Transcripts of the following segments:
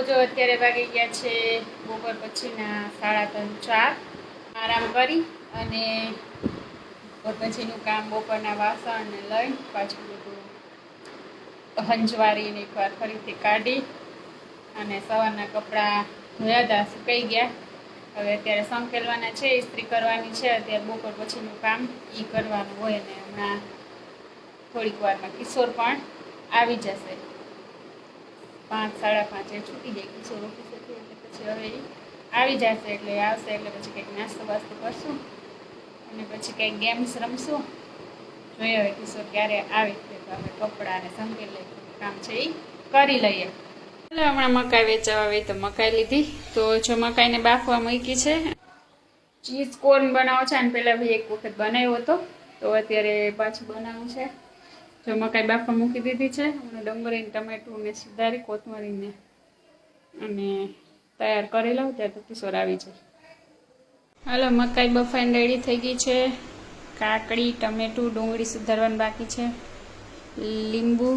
જો અત્યારે વાગી ગયા છે બપોર પછીના 3:30-4 આરામ કરી અને બપોર પછીનું કામ બપોરના વાસણ લઈ પાછું બધું હંજવારીને એકવાર ફરીથી કાઢી અને સવારના કપડાં ધોયા હતા, સુકાઈ ગયા. હવે અત્યારે સંકેલવાના છે, ઇસ્ત્રી કરવાની છે. અત્યારે બપોર પછીનું કામ એ કરવાનું હોય ને હમણાં થોડીક વારમાં કિશોર પણ આવી જશે. 5-5:30 છૂટી જાય કિશોર ઓફિસેથી, એટલે પછી હવે આવી જશે. એટલે આવશે એટલે પછી કંઈક નાસ્તો બાસ્તો કરશું અને પછી કંઈક ગેમ્સ રમશું. જોઈએ હવે કિશોર ક્યારે આવે તો અમે કપડાં અને સંકેલ કામ છે એ કરી લઈએ. હમણાં મકાઈ વેચવા આવી તો મકાઈ લીધી. તો જો મકાઈને બાફવા મૂકી છે. ચીઝ કોર્ન બનાવો છે અને પહેલાં બી એક વખત બનાવ્યો હતો, તો અત્યારે પાછું બનાવવું છે. જો મકાઈ બાફવા મૂકી દીધી છે. હમણાં ડુંગળી ટમેટું ને સુધારી કોથમરીને અને તૈયાર કરી લઉં ત્યાં તો કિશોર આવી જાય. હાલો, મકાઈ બફાઈને રેડી થઈ ગઈ છે. કાકડી, ટમેટું, ડુંગળી સુધારવાનું બાકી છે, લીંબુ,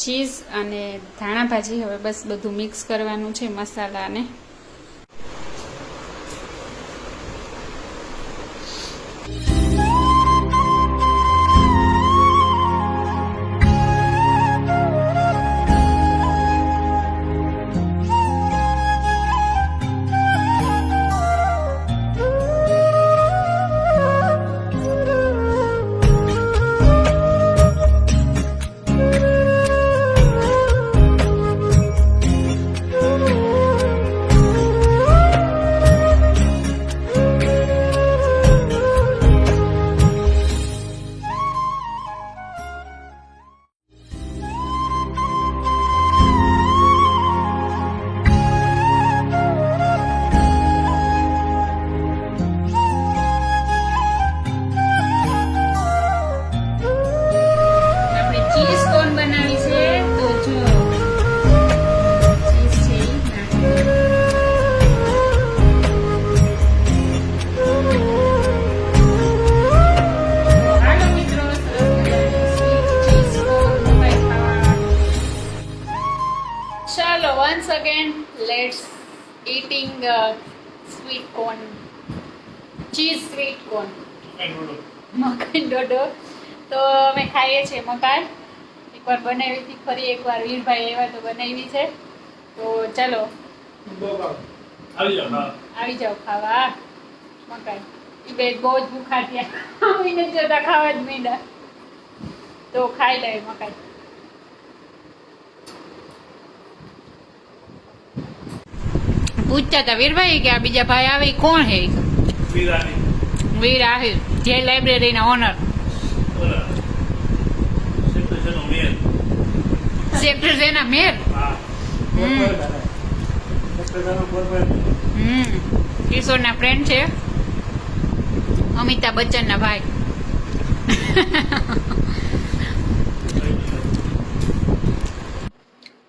ચીઝ અને ધાણા ભાજી. હવે બસ બધું મિક્સ કરવાનું છે, મસાલા અને once again let's eating sweet corn, cheese sweet corn, મકાઈ ડોડો. તો અમે ખાઈએ છીએ મકાઈ. એકવાર બનાવી હતી, ફરી એકવાર વીરભાઈ એવા તો બનાવી છે. તો ચાલો આવી જાઓ ખાવા મકાઈ. એ બે બહુ જ ભૂખા થયા, આવીને જતા ખાવા જ માંડ્યા. તો ખાઈ લે મકાઈ. પૂછતા હતા વીરભાઈ કે આ બીજા ભાઈ આવે કોણ હે? વીર આહિર, જે લાઇબ્રેરીના ઓનર, સેક્ટર જેના મેર. કિશોરના ફ્રેન્ડ છે, અમિતાભ બચ્ચનના ભાઈ.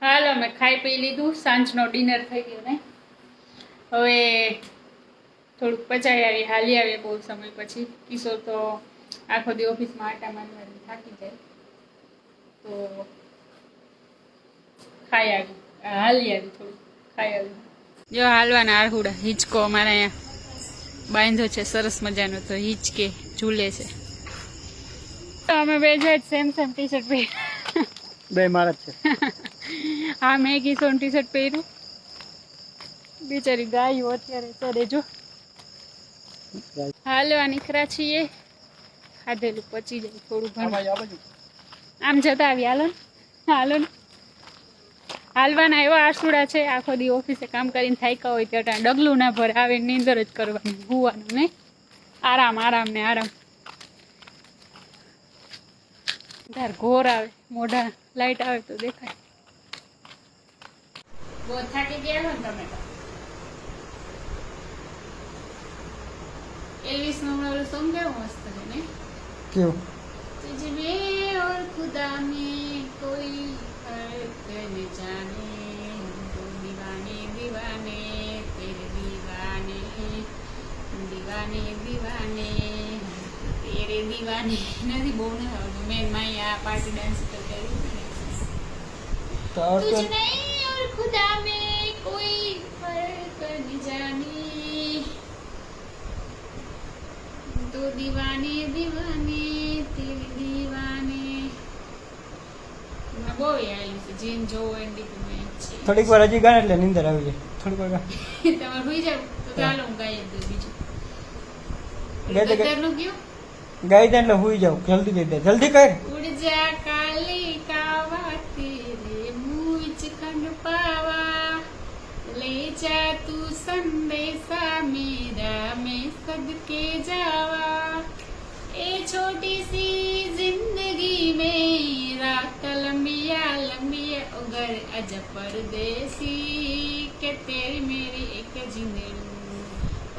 હાલો, મેં ખાઈ પી લીધું. સાંજનો ડિનર થઈ ગયો ને. હવે થોડુંક પચાઈ આવી, હાલી આવીએ બહુ સમય પછી. કિશોર તો આખો દી ઓફિસમાં આટા મારવાની થાકી જાય, તો ખાઈ આવી, હાલી આવી, થોડુંક ખાઈ આવી. જો હાલવાના આરહુડા હિંચકો અમારા અહીંયા બાંધ્યો છે સરસ મજાનો, તો હિંચકે ઝૂલે છે. તો અમે બે જો સેમ ટી શર્ટ પહેરી, બે મારા છે. હા, મેં કિશોર ટી શર્ટ પહેર્યું. બિચારી ગાયો અત્યારે ચરે જો. હાલવા નીકળ્યા છીએ, ખાધેલું પચી જાય થોડું ઘણું. આમ જતા આવી, હાલો હાલો. હાલવાના એવા આસુડા છે, આખો દી ઓફિસે કામ કરીને થાક્યા હોય ત્યાં ડગલું ના ભરે, આવે નીંદર જ કરવાની, હુવાનું નહીં, આરામ આરામ ને આરામ. ધાર ઘોર આવે, મોઢા લાઈટ આવે તો દેખાય. બહુ થાકી ગયા હો ને તમે તો. एल्विस નું ઓલું સોંગ કેવું મસ્ત છે ને? કેવું? तुझ में और खुदा में कोई फर्क न जाने, तो दीवाने दीवाने तेरे दीवाने, दीवाने दीवाने तेरे दीवाने. નથી બહુ નથી આવડતું. મેં મારી આ પાર્ટી ડાન્સ તો કર્યું. तुझ नहीं और खुदा में कोई फर्क नहीं जाने तो दीवाने दीवाने तेरे दीवाने मैं बહુ યાદ છે જીન જો એન્ડી મેચ છે થોડીક વાર હજી ગાને એટલે નીંદર આવી જાય થોડીક વાર ગા તમારે હોઈ જાવ તો ચાલો હું ગાઈ દઉં બીજું ગાઈ દે ગદરનું કયું ગાઈ દે એટલે હુઈ જાવ જલ્દી દે દે જલ્દી કર उड़ जा काली कावा तेरे मुंह विच खंड पावा ले जा तू संदेशा मेरा मैं सदके जावा ए छोटी सी जिंदगी में रात लंबिया लंबिया उगर अज परदेसी के तेरी मेरी एक जिंदगी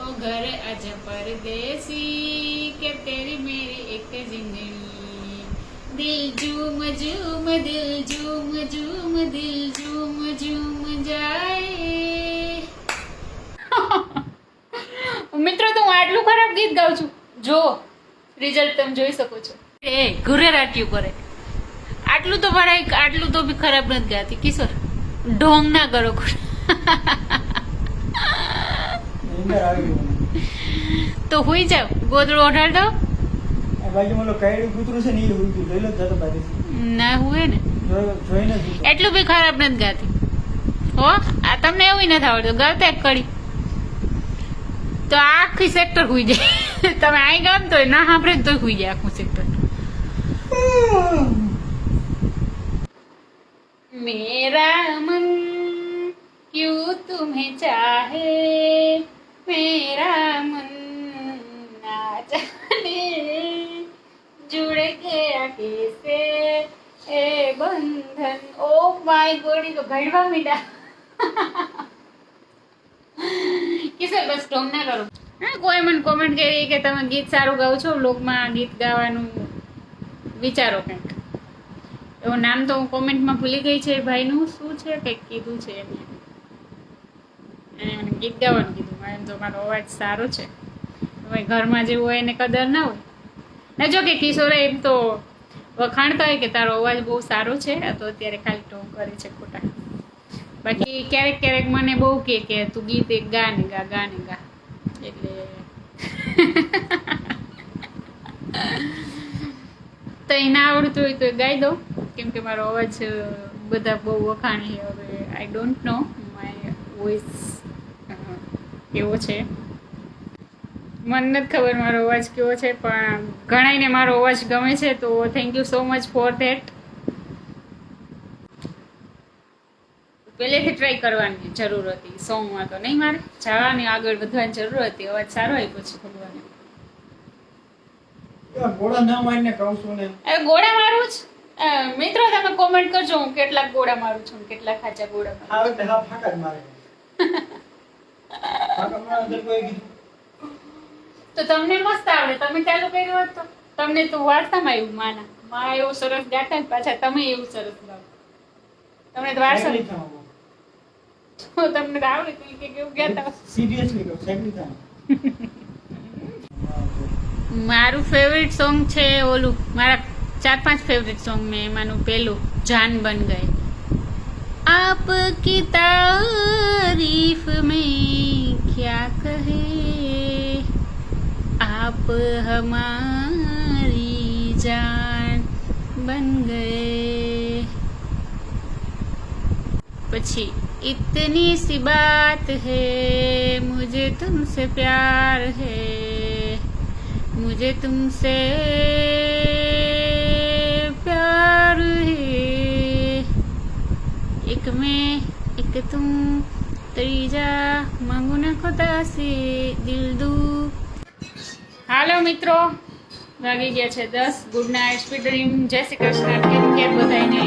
ओ घर अज परदेसी के तेरी मेरी एक जिंदगी दिल झूम झूम दिल झूम झूम दिल झूम झूम जाए મિત્રો તો હું આટલું ખરાબ ગીત ગાઉં છું જો રિઝલ્ટ તમે જોઈ શકો છો એ ઘરે રાટ્યું કરે આટલું તો મારા આટલું તો બી ખરાબ નથી ગાતી કિશોર ઢોંગ ના કરો નીંદર આવી ગઈ તો હુઈ જાવ ગોદડું ઓઢાડ દો આ બાજુમાં લો કાયડું કૂતરું છે ને ઈ હુઈ ગયું જોઈ લો જતો બારી ના હુએ ને જોઈને જ એટલું બી ખરાબ નથી ગાતી હો આ તમને એવું નથી આવડતું ગાતા એક કડી તો આખી સેક્ટર હુઈ જાય તમે અહીં ગામ તો ના સાંભળે તો હુઈ જાય આખું સેક્ટર मेरा मन क्यों तुम्हें चाहे मेरा मन ना जाने जुड़ गया कैसे ए बंधन ओ माय गॉड ये तो घड़वा मिला કિશોર બસ સ્ટોમ ના કરો હા કોઈ મને કોમેન્ટ કરી કે તમે ગીત સારું ગાઓ છો લોકમાં ગીત ગાવાનું વિચારો કંઈક એવું નામ તો હું કોમેન્ટમાં ભૂલી ગઈ છે ભાઈનું શું છે કંઈક કીધું છે એને મને ગીત ગાવાનું કીધું એમ તો મારો અવાજ સારો છે હવે ઘરમાં જેવું હોય એને કદર ના હોય ના જો કે કિશોરે એમ તો વખાણતા હોય કે તારો અવાજ બહુ સારો છે આ તો અત્યારે ખાલી ટોંગ કરે છે ખોટા બાકી ક્યારેક ક્યારેક મને બહુ કે તું ગીત એક ગા ને ગા એટલે તો એને આવડતું હોય તો ગાઈ દઉં કેમ કે મારો અવાજ બધા બહુ વખાણે હવે I don't know my voice કેવો છે મને નથી ખબર મારો અવાજ કેવો છે પણ ઘણાઈને મારો અવાજ ગમે છે તો thank you so much for that પહેલેથી ટ્રાય કરવાની જરૂર હતી સોંગમાં તો નહીં મારે જવાની આગળ વધવાની જરૂર હતી અવાજ સારો આવ્યો છે ભગવાને ગોળા ના મારીને કહું છું ને અરે ગોળા મારું જ મિત્રો તમે કોમેન્ટ કરજો હું કેટલાક ગોળા મારું છું કેટલા ખાચા ગોળા મારું આ વખતે હા ફાકા જ મારે ફાકા મારે કોઈ કીધું તો તમને મસ્ત આવડે તમે ચાલુ કર્યું હોત તો તમને તો વાર્તામાં આવ્યું માં એવું સરસ ગાતા ને પાછા તમે એવું સરસ ગાઓ તમને તો વાર્તા તો તમને તો આવડે તો કે કેવું ગાતા સિરિયસલી કહું સેકન્ડ ટાઈમ મારું ફેવરિટ સોંગ છે ઓલું મારા 4-5 ફેવરિટ સોંગ મેં એમાંનું પહેલું જાન બન ગए आपकी तारीफ में क्या कहे आप हमारी जान बन गए પછી इतनी सी बात है मुझे तुमसे प्यार है मुझे तुमसे प्यार है एक मैं एक तुम ત્રીજા માંગુ ના ખોતા સે દિલ દુ હાલો મિત્રો વાગી ગયા છે 10 ગુડ નાઇટ સ્વીટ ડ્રીમ જય શ્રી કૃષ્ણ કેમ બધાને